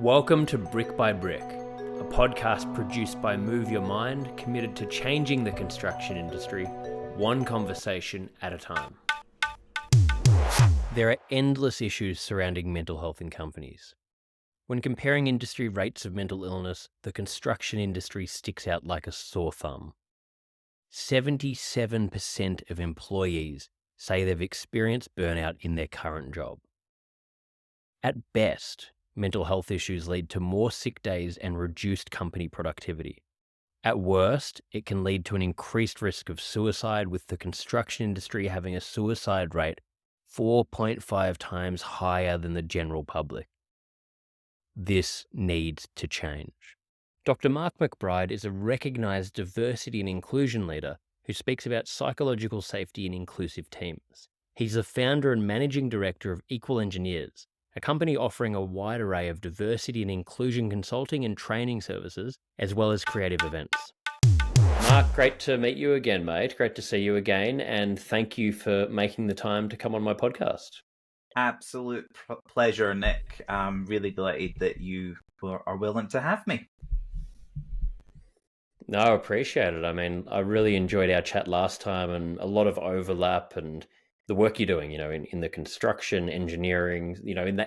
Welcome to Brick by Brick, a podcast produced by Move Your Mind, committed to changing the construction industry, one conversation at a time. There are endless issues surrounding mental health in companies. When comparing industry rates of mental illness, the construction industry sticks out like a sore thumb. 77% of employees say they've experienced burnout in their current job. At best, mental health issues lead to more sick days and reduced company productivity. At worst, it can lead to an increased risk of suicide, with the construction industry having a suicide rate 4.5 times higher than the general public. This needs to change. Dr. Mark McBride is a recognized diversity and inclusion leader who speaks about psychological safety in inclusive teams. He's the founder and managing director of EqualEngineers, a company offering a wide array of diversity and inclusion consulting and training services, as well as creative events. Mark, great to meet you again, mate. Great to see you again, and thank you for making the time to come on my podcast. Absolute pleasure, Nick. I'm really delighted that you are willing to have me. No, I appreciate it. I mean, I really enjoyed our chat last time, and a lot of overlap and the work you're doing, in the construction, engineering,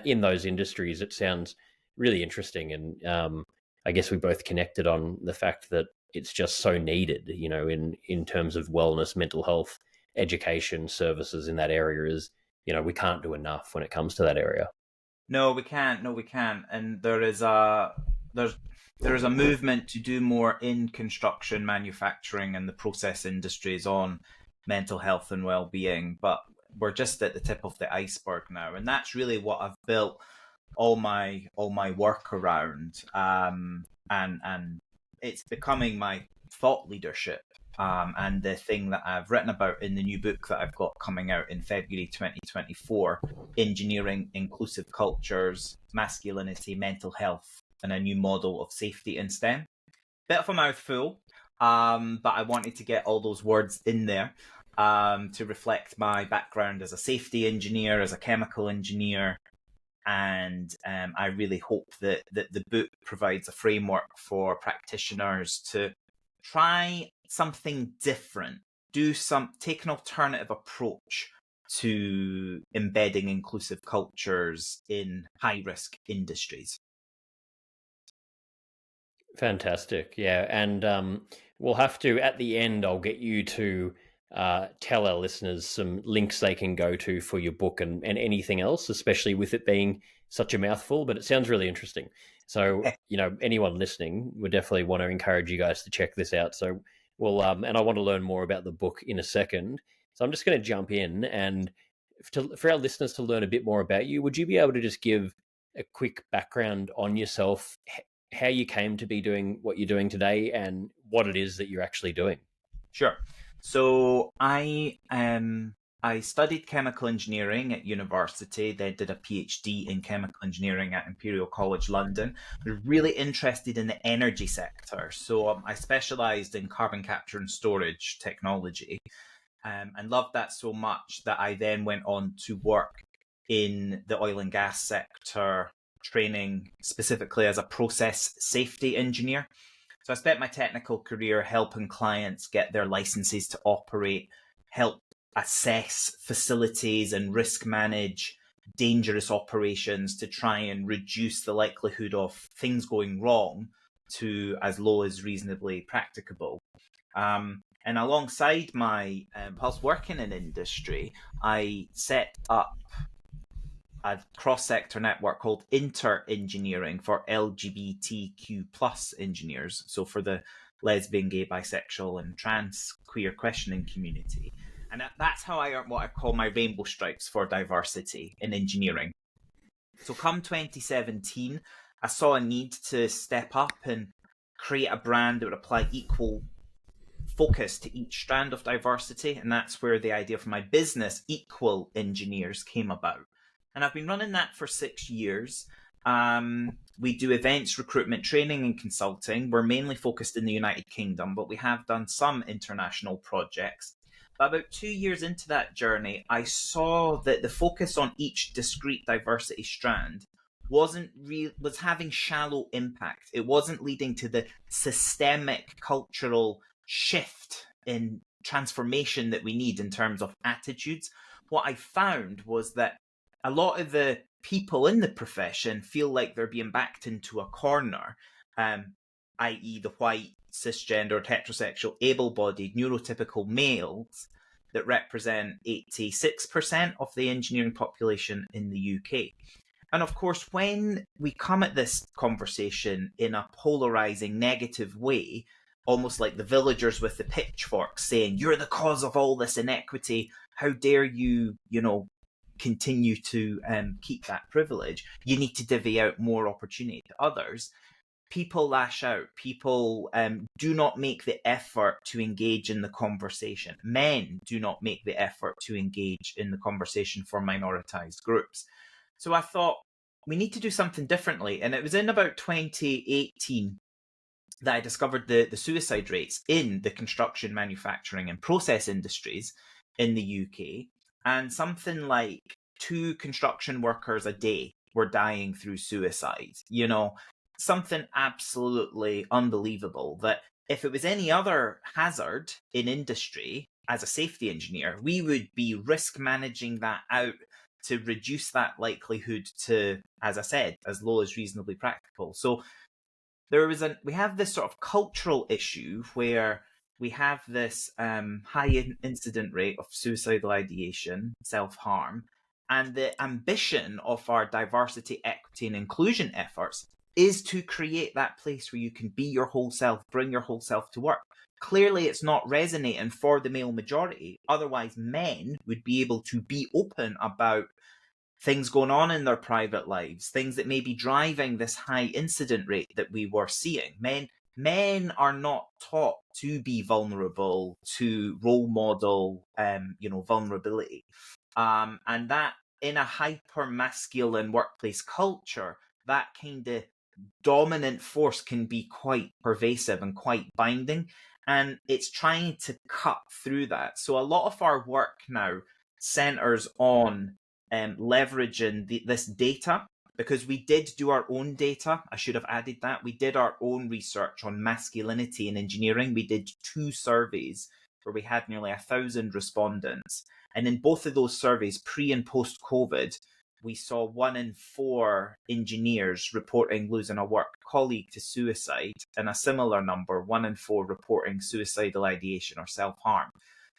in those industries. It sounds really interesting. And I guess we both connected on the fact that it's just so needed, in terms of wellness, mental health, education, services in that area is, we can't do enough when it comes to that area. No, we can't. And there is a movement to do more in construction, manufacturing, and the process industries on mental health and well-being, but we're just at the tip of the iceberg now, and that's really what I've built all my work around, and it's becoming my thought leadership, and the thing that I've written about in the new book that I've got coming out in February 2024, Engineering Inclusive Cultures, Masculinity, Mental Health, and a New Model of Safety in STEM. Bit of a mouthful, but I wanted to get all those words in there to reflect my background as a safety engineer, as a chemical engineer, and I really hope that the book provides a framework for practitioners to try something different, take an alternative approach to embedding inclusive cultures in high-risk industries. Fantastic. Yeah. And we'll have to, at the end, I'll get you to tell our listeners some links they can go to for your book and anything else, especially with it being such a mouthful, but it sounds really interesting. So, anyone listening, we definitely want to encourage you guys to check this out. So we'll, and I want to learn more about the book in a second. So I'm just going to jump in, and for our listeners to learn a bit more about you, would you be able to just give a quick background on yourself, how you came to be doing what you're doing today, and what it is that you're actually doing? Sure. So I studied chemical engineering at university, then did a PhD in chemical engineering at Imperial College London. I was really interested in the energy sector. So I specialised in carbon capture and storage technology, and loved that so much that I then went on to work in the oil and gas sector, training specifically as a process safety engineer. So I spent my technical career helping clients get their licenses to operate, help assess facilities and risk manage dangerous operations to try and reduce the likelihood of things going wrong to as low as reasonably practicable. And alongside whilst working in industry, I set up a cross-sector network called Inter-Engineering for LGBTQ plus engineers, so for the lesbian, gay, bisexual and trans queer questioning community. And that's how I earned what I call my rainbow stripes for diversity in engineering. So come 2017, I saw a need to step up and create a brand that would apply equal focus to each strand of diversity, and that's where the idea for my business, EqualEngineers, came about. And I've been running that for 6 years. We do events, recruitment, training, and consulting. We're mainly focused in the United Kingdom, but we have done some international projects. But about 2 years into that journey, I saw that the focus on each discrete diversity strand was having shallow impact. It wasn't leading to the systemic cultural shift in transformation that we need in terms of attitudes. What I found was that a lot of the people in the profession feel like they're being backed into a corner, i.e. the white, cisgendered, heterosexual, able-bodied, neurotypical males that represent 86% of the engineering population in the UK. And of course, when we come at this conversation in a polarizing, negative way, almost like the villagers with the pitchforks saying, you're the cause of all this inequity, how dare you, continue to keep that privilege, you need to divvy out more opportunity to others. People lash out. People do not make the effort to engage in the conversation. Men do not make the effort to engage in the conversation for minoritized groups. So I thought, we need to do something differently. And it was in about 2018 that I discovered the suicide rates in the construction, manufacturing and process industries in the UK. And something like 2 construction workers a day were dying through suicide. Something absolutely unbelievable, that if it was any other hazard in industry, as a safety engineer, we would be risk managing that out to reduce that likelihood to, as I said, as low as reasonably practical. So we have this sort of cultural issue where we have this high incident rate of suicidal ideation, self-harm, and the ambition of our diversity, equity, and inclusion efforts is to create that place where you can be your whole self, bring your whole self to work. Clearly, it's not resonating for the male majority. Otherwise, men would be able to be open about things going on in their private lives, things that may be driving this high incident rate that we were seeing. Men are not taught to be vulnerable, to role model, vulnerability. And that in a hyper masculine workplace culture, that kind of dominant force can be quite pervasive and quite binding. And it's trying to cut through that. So a lot of our work now centers on leveraging this data, because we did do our own data. I should have added that. We did our own research on masculinity in engineering. We did 2 surveys where we had nearly 1,000 respondents. And in both of those surveys, pre and post COVID, we saw 1 in 4 engineers reporting losing a work colleague to suicide, and a similar number, 1 in 4 reporting suicidal ideation or self-harm.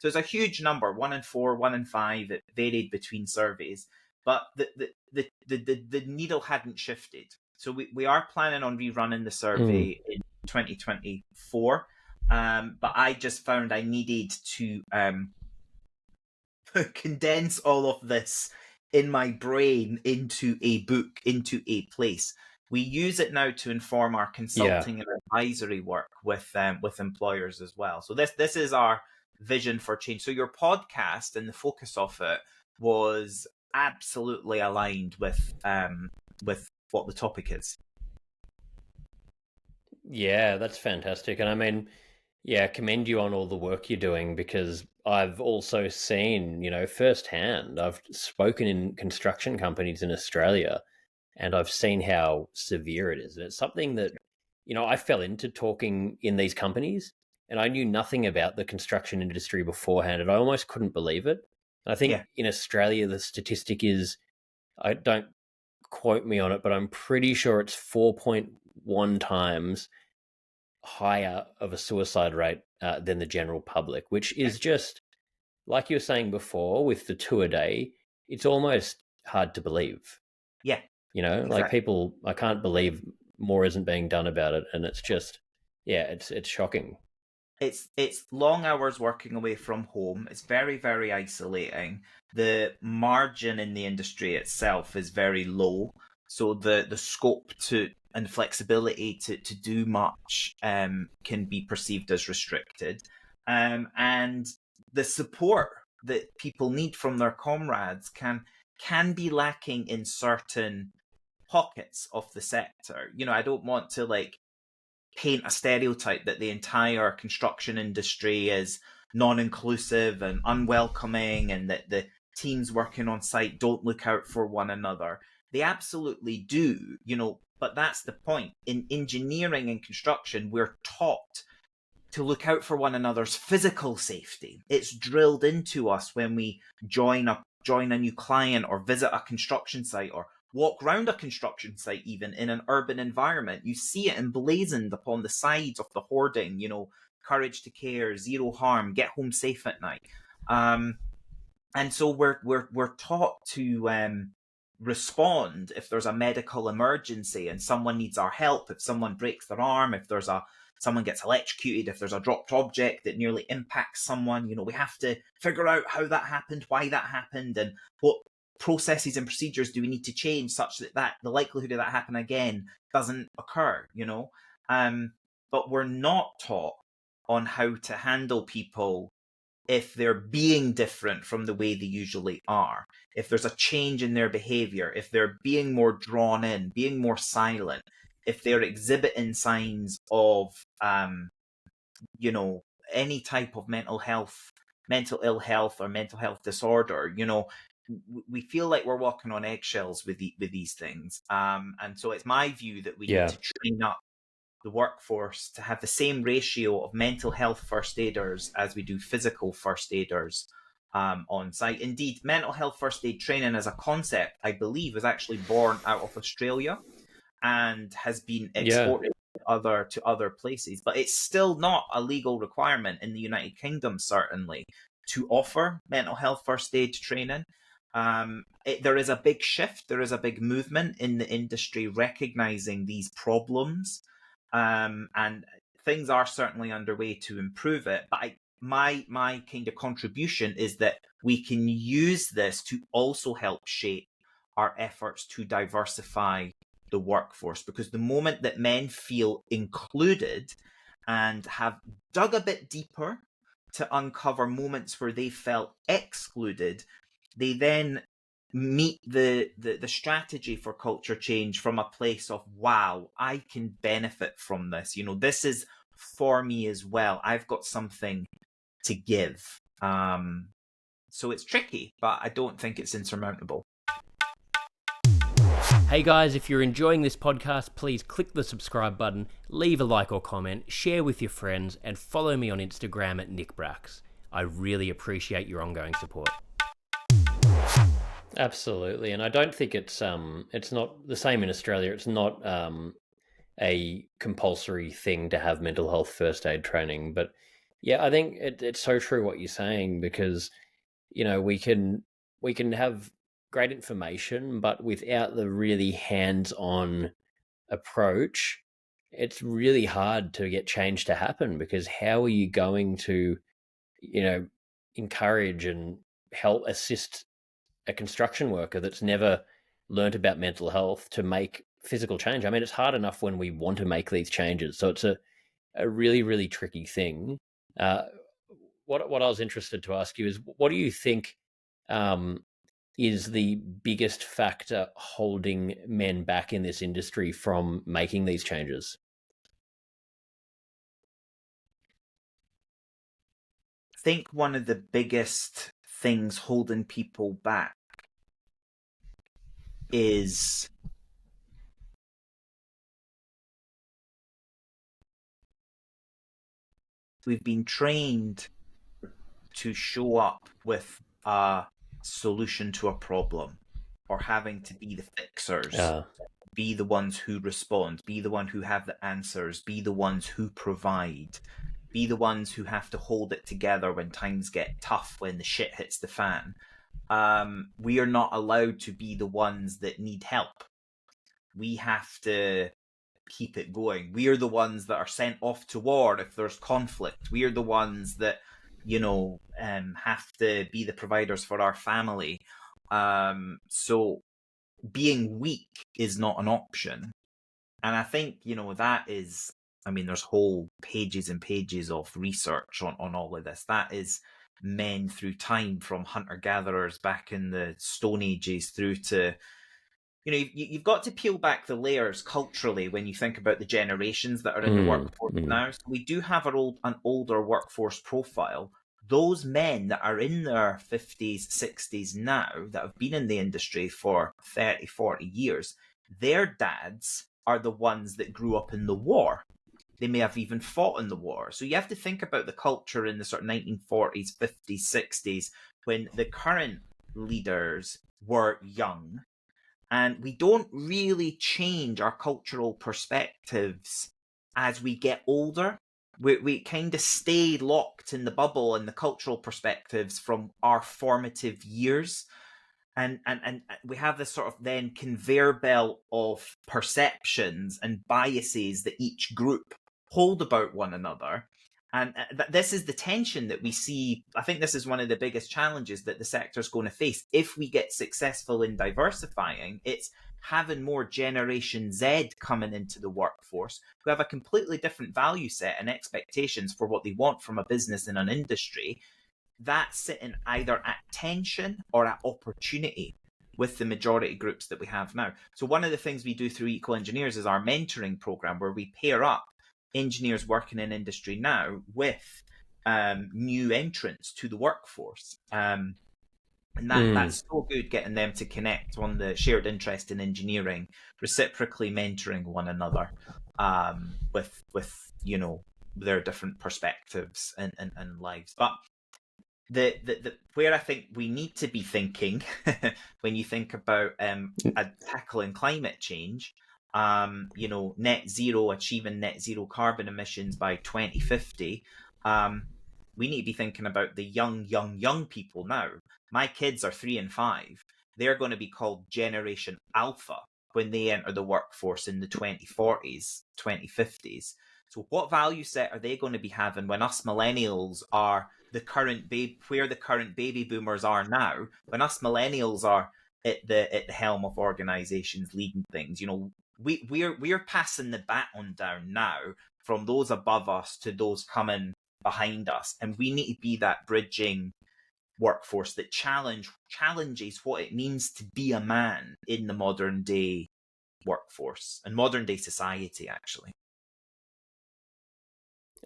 So it's a huge number, 1 in 4, 1 in 5. It varied between surveys, but the needle hadn't shifted. So we are planning on rerunning the survey in 2024. But I just found I needed to condense all of this in my brain into a book, into a place. We use it now to inform our consulting and advisory work with employers as well. So this is our vision for change. So your podcast and the focus of it was absolutely aligned with what the topic is. Yeah, that's fantastic. And I mean, commend you on all the work you're doing, because I've also seen, firsthand, I've spoken in construction companies in Australia, and I've seen how severe it is. And it's something that, I fell into talking in these companies, and I knew nothing about the construction industry beforehand, and I almost couldn't believe it. And I think in Australia, the statistic is, I don't quote me on it, but I'm pretty sure it's 4.1 times higher of a suicide rate than the general public, which is just, like you were saying before, with the 2 a day, it's almost hard to believe. Yeah. Exactly. Like people, I can't believe more isn't being done about it. And it's just, it's shocking. It's long hours working away from home. It's very, very isolating. The margin in the industry itself is very low. So the scope to and flexibility to do much can be perceived as restricted. And the support that people need from their comrades can be lacking in certain pockets of the sector. I don't want to paint a stereotype that the entire construction industry is non-inclusive and unwelcoming, and that the teams working on site don't look out for one another. They absolutely do, but that's the point. In engineering and construction, we're taught to look out for one another's physical safety. It's drilled into us when we join a new client or visit a construction site or walk around a construction site, even in an urban environment. You see it emblazoned upon the sides of the hoarding, courage to care, zero harm, get home safe at night. And so we're taught to respond if there's a medical emergency and someone needs our help, if someone breaks their arm, if someone gets electrocuted, if there's a dropped object that nearly impacts someone. We have to figure out how that happened, why that happened, and what processes and procedures do we need to change such that the likelihood of that happening again doesn't occur. But we're not taught on how to handle people if they're being different from the way they usually are, if there's a change in their behavior, if they're being more drawn in, being more silent, if they're exhibiting signs of, any type of mental ill health or mental health disorder, we feel like we're walking on eggshells with these things. And so it's my view that we need to train up the workforce to have the same ratio of mental health first aiders as we do physical first aiders on site. Indeed, mental health first aid training as a concept, I believe, was actually born out of Australia and has been exported to other places. But it's still not a legal requirement in the United Kingdom, certainly, to offer mental health first aid training. There is a big shift. There is a big movement in the industry recognizing these problems. And things are certainly underway to improve it. But my kind of contribution is that we can use this to also help shape our efforts to diversify the workforce, because the moment that men feel included and have dug a bit deeper to uncover moments where they felt excluded, they then meet the strategy for culture change from a place of, wow, I can benefit from this. This is for me as well. I've got something to give. So it's tricky, but I don't think it's insurmountable. Hey guys, if you're enjoying this podcast, please click the subscribe button, leave a like or comment, share with your friends, and follow me on Instagram at NickBrax. I really appreciate your ongoing support. Absolutely, and I don't think it's not the same in Australia. It's not a compulsory thing to have mental health first aid training, but yeah, I think it's so true what you're saying, because we can have great information, but without the really hands-on approach, it's really hard to get change to happen, because how are you going to encourage and help assist a construction worker that's never learnt about mental health to make physical change? I mean, it's hard enough when we want to make these changes. So it's a really, really tricky thing. What I was interested to ask you is, what do you think is the biggest factor holding men back in this industry from making these changes? I think one of the biggest things holding people back is we've been trained to show up with a solution to a problem, or having to be the fixers, be the ones who respond, be the one who have the answers, be the ones who provide, be the ones who have to hold it together when times get tough, when the shit hits the fan. We are not allowed to be the ones that need help. We have to keep it going. We are the ones that are sent off to war if there's conflict. We are the ones that have to be the providers for our family. So being weak is not an option. And I think, that is, there's whole pages and pages of research on all of this. That is men through time, from hunter-gatherers back in the Stone Ages through to, you've got to peel back the layers culturally when you think about the generations that are in the workforce now. So we do have an older workforce profile, those men that are in their 50s, 60s now, that have been in the industry for 30, 40 years, their dads are the ones that grew up in the war. They may have even fought in the war. So you have to think about the culture in the sort of 1940s, 50s, 60s, when the current leaders were young. And we don't really change our cultural perspectives as we get older. We kind of stay locked in the bubble and the cultural perspectives from our formative years. And we have this sort of then conveyor belt of perceptions and biases that each group hold about one another. And this is the tension that we see. I think this is one of the biggest challenges that the sector is going to face. If we get successful in diversifying, it's having more Generation Z coming into the workforce who have a completely different value set and expectations for what they want from a business and an industry. That's sitting either at tension or at opportunity with the majority groups that we have now. So one of the things we do through EqualEngineers is our mentoring program, where we pair up engineers working in industry now with new entrants to the workforce. And that's so good, getting them to connect on the shared interest in engineering, reciprocally mentoring one another with their different perspectives and lives. But the where I think we need to be thinking when you think about tackling climate change, net zero, achieving net zero carbon emissions by 2050, we need to be thinking about the young people now. My kids are 3 and 5. They're going to be called Generation Alpha when they enter the workforce in the 2040s, 2050s. So what value set are they going to be having when us millennials are where the current baby boomers are now, when us millennials are at the helm of organizations leading things? We're passing the baton down now from those above us to those coming behind us, and we need to be that bridging workforce that challenges what it means to be a man in the modern day workforce and modern day society, actually.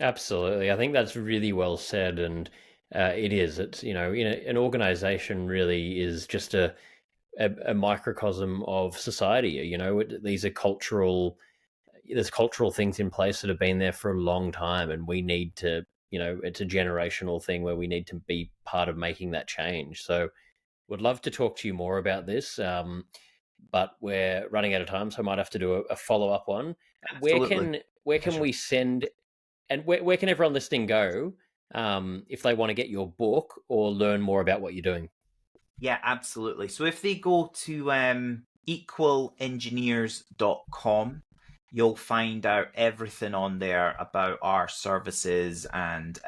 Absolutely. I think that's really well said. And it is. It's, an organization really is just a microcosm of society. These are there's cultural things in place that have been there for a long time, and we need to, it's a generational thing where we need to be part of making that change. So would love to talk to you more about this, but we're running out of time, so I might have to do a follow-up one. Absolutely. Where can we send, and where can everyone listening go if they want to get your book or learn more about what you're doing? Yeah, absolutely. So if they go to EqualEngineers.com, you'll find out everything on there about our services and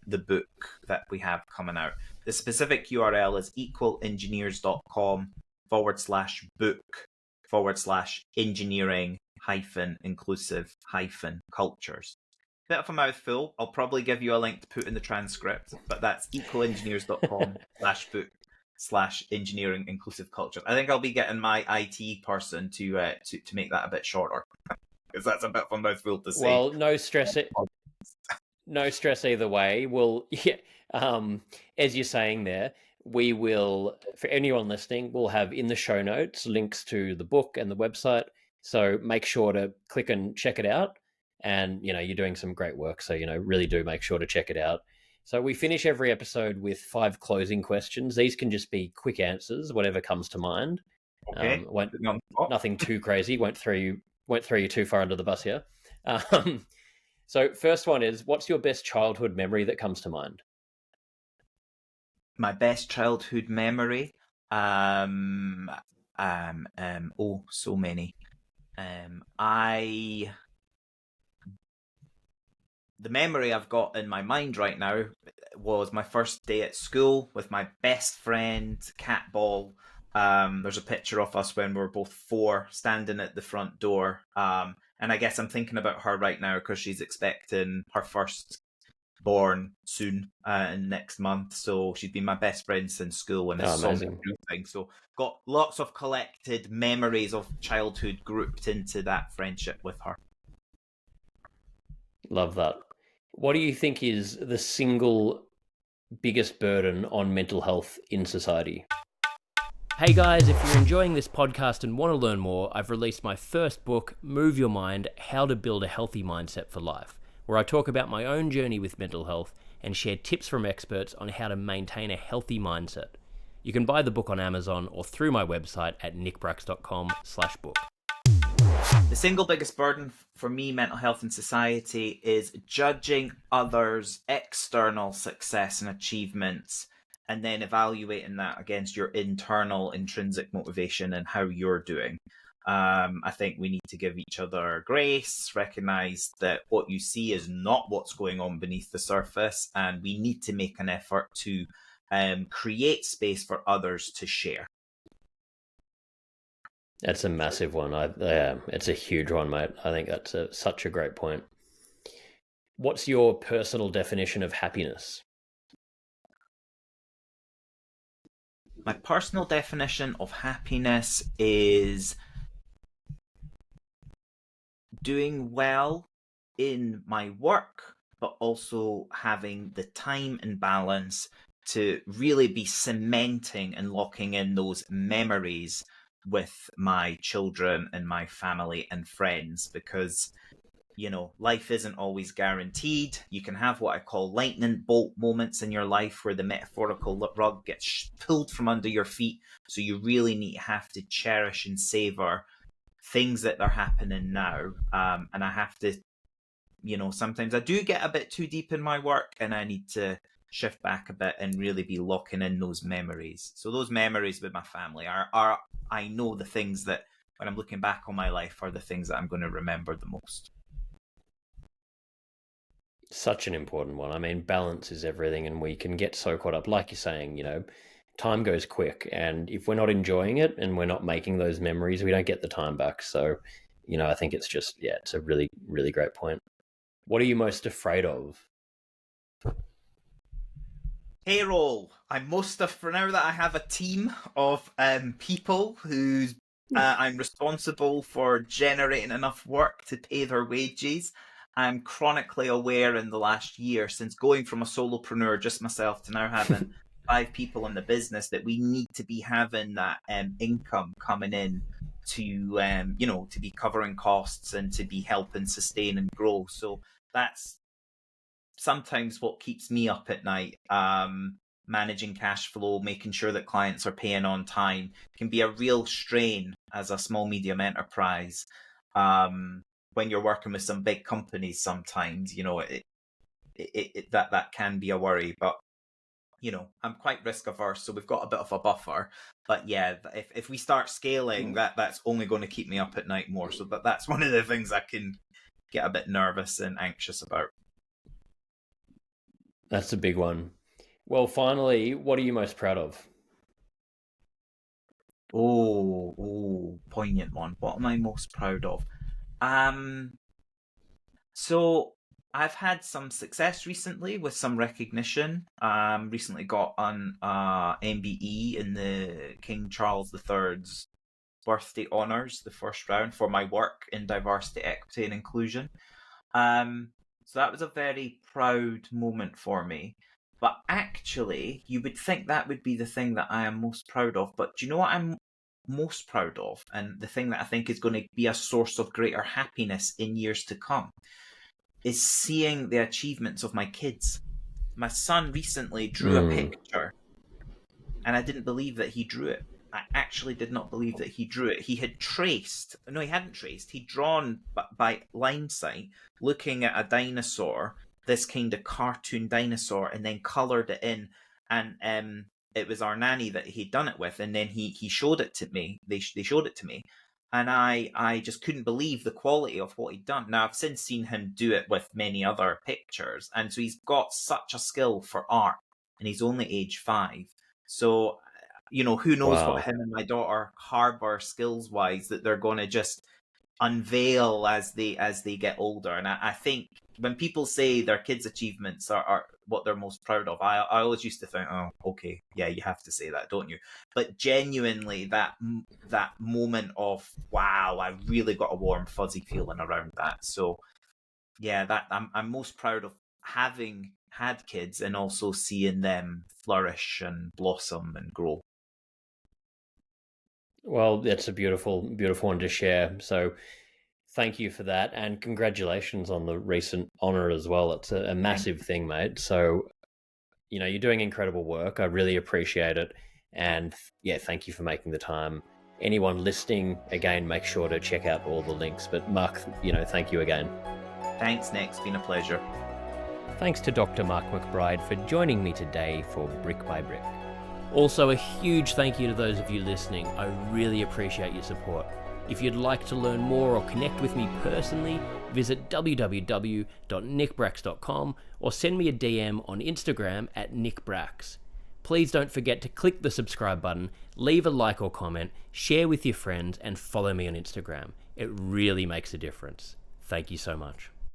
the book that we have coming out. The specific URL is equalengineers.com/book/engineering-inclusive-cultures. Bit of a mouthful. I'll probably give you a link to put in the transcript, but that's equalengineers.com/book/engineering inclusive cultures. I think I'll be getting my IT person to make that a bit shorter, because that's a bit of a mouthful to say. Well, no stress. No stress either way. Well, yeah, as you're saying there, we will, for anyone listening, we'll have in the show notes links to the book and the website. So make sure to click and check it out. And, you're doing some great work. So, really do make sure to check it out. So we finish every episode with 5 closing questions. These can just be quick answers, whatever comes to mind. Okay. Nothing too crazy. Won't throw you too far under the bus here. So first one is, what's your best childhood memory that comes to mind? My best childhood memory? So many. The memory I've got in my mind right now was my first day at school with my best friend, Cat Ball. There's a picture of us when we were both 4, standing at the front door. And I guess I'm thinking about her right now because she's expecting her first born soon, in next month. So she's been my best friend since school, and it's amazing. So got lots of collected memories of childhood grouped into that friendship with her. Love that. What do you think is the single biggest burden on mental health in society. Hey guys, if you're enjoying this podcast and want to learn more, I've released my first book, Move Your Mind: How to Build a Healthy Mindset for Life, where I talk about my own journey with mental health and share tips from experts on how to maintain a healthy mindset. You can buy the book on Amazon or through my website at nickbracks.com/book. The single biggest burden for me, mental health in society, is judging others' external success and achievements and then evaluating that against your internal intrinsic motivation and how you're doing. I think we need to give each other grace, recognize that what you see is not what's going on beneath the surface, and we need to make an effort to create space for others to share. That's a massive one. It's a huge one, mate. I think that's such a great point. What's your personal definition of happiness? My personal definition of happiness is doing well in my work, but also having the time and balance to really be cementing and locking in those memories with my children and my family and friends, because life isn't always guaranteed. You can have what I call lightning bolt moments in your life where the metaphorical rug gets pulled from under your feet. So you really have to cherish and savor things that are happening now. And I have to, sometimes I do get a bit too deep in my work and I need to shift back a bit and really be locking in those memories. So those memories with my family are I know the things that when I'm looking back on my life are the things that I'm going to remember the most. Such an important one. I mean, balance is everything, and we can get so caught up, like you're saying, time goes quick, and if we're not enjoying it and we're not making those memories, we don't get the time back. So, I think it's just, it's a really, really great point. What are you most afraid of? Payroll. I'm most for now that I have a team of people whose I'm responsible for generating enough work to pay their wages. I'm chronically aware in the last year, since going from a solopreneur, just myself, to now having 5 people in the business, that we need to be having that income coming in to to be covering costs and to be helping sustain and grow. So that's sometimes what keeps me up at night. Managing cash flow, making sure that clients are paying on time can be a real strain as a small medium enterprise. When you're working with some big companies, sometimes that can be a worry. But I'm quite risk averse, so we've got a bit of a buffer. But yeah, if we start scaling, that's only going to keep me up at night more. So that's one of the things I can get a bit nervous and anxious about. That's a big one. Well, finally, what are you most proud of? Oh, poignant one. What am I most proud of? So I've had some success recently with some recognition. Recently got an MBE in the King Charles III's birthday honours, the first round, for my work in diversity, equity, and inclusion. So that was a very proud moment for me. But actually, you would think that would be the thing that I am most proud of. But do you know what I'm most proud of? And the thing that I think is going to be a source of greater happiness in years to come is seeing the achievements of my kids. My son recently drew a picture, and I didn't believe that he drew it. I actually did not believe that he drew it. He hadn't traced. He'd drawn by line sight, looking at a dinosaur, this kind of cartoon dinosaur, and then coloured it in. And it was our nanny that he'd done it with, and then he showed it to me. They showed it to me, and I just couldn't believe the quality of what he'd done. Now, I've since seen him do it with many other pictures, and so he's got such a skill for art, and he's only age 5. So who knows what him and my daughter harbor skills wise that they're going to just unveil as they get older. And I think when people say their kids' achievements are what they're most proud of, I always used to think, oh, okay, yeah, you have to say that, don't you? But genuinely, that moment of, wow, I really got a warm fuzzy feeling around that. So yeah, that I'm most proud of having had kids and also seeing them flourish and blossom and grow. Well, that's a beautiful, beautiful one to share. So thank you for that. And congratulations on the recent honor as well. It's a massive thing, mate. So, you're doing incredible work. I really appreciate it. And yeah, thank you for making the time. Anyone listening, again, make sure to check out all the links. But Mark, thank you again. Thanks, Nick. It's been a pleasure. Thanks to Dr. Mark McBride for joining me today for Brick by Brick. Also, a huge thank you to those of you listening. I really appreciate your support. If you'd like to learn more or connect with me personally, visit www.nickbrax.com or send me a DM on Instagram at nickbrax. Please don't forget to click the subscribe button, leave a like or comment, share with your friends, and follow me on Instagram. It really makes a difference. Thank you so much.